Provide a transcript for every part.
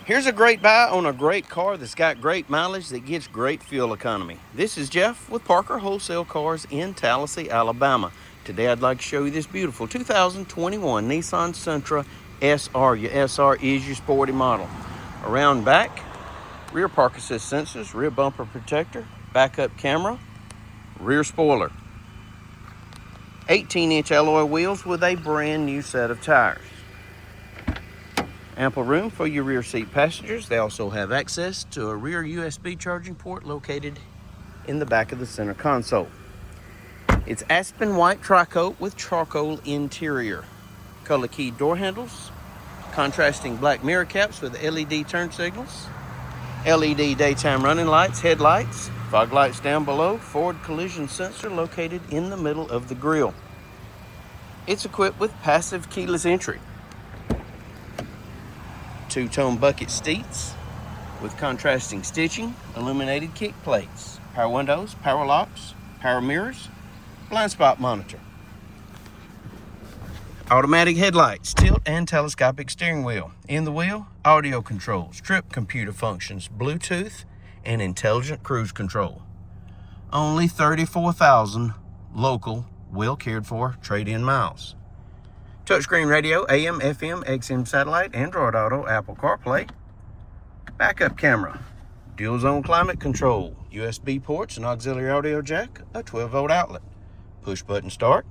Here's a great buy on a great car that's got great mileage that gets great fuel economy. This is Jeff with Parker Wholesale Cars in Tallassee, Alabama. Today I'd like to show you this beautiful 2021 Nissan Sentra SR. Your SR is your sporty model. Around back, rear park assist sensors, rear bumper protector, backup camera, rear spoiler. 18-inch alloy wheels with a brand new set of tires. Ample room for your rear seat passengers. They also have access to a rear USB charging port located in the back of the center console. It's aspen white tri-coat with charcoal interior. Color key door handles, contrasting black mirror caps with LED turn signals, LED daytime running lights, headlights, fog lights down below, forward collision sensor located in the middle of the grille. It's equipped with passive keyless entry, two-tone bucket seats with contrasting stitching, illuminated kick plates, power windows, power locks, power mirrors, blind spot monitor, automatic headlights, tilt and telescopic steering wheel. In the wheel, audio controls, trip computer functions, Bluetooth, and intelligent cruise control. Only 34,000 local, well cared for trade-in miles. Touchscreen radio, AM, FM, XM satellite, Android Auto, Apple CarPlay, backup camera, dual zone climate control, USB ports, an auxiliary audio jack, a 12-volt outlet, push button start,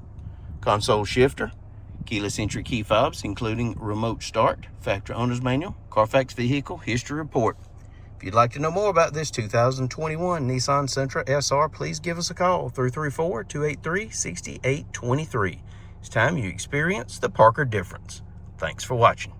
console shifter, keyless entry key fobs including remote start, factory owner's manual, Carfax vehicle history report. If you'd like to know more about this 2021 Nissan Sentra SR, please give us a call, 334-283-6823. It's time you experience the Parker difference. Thanks for watching.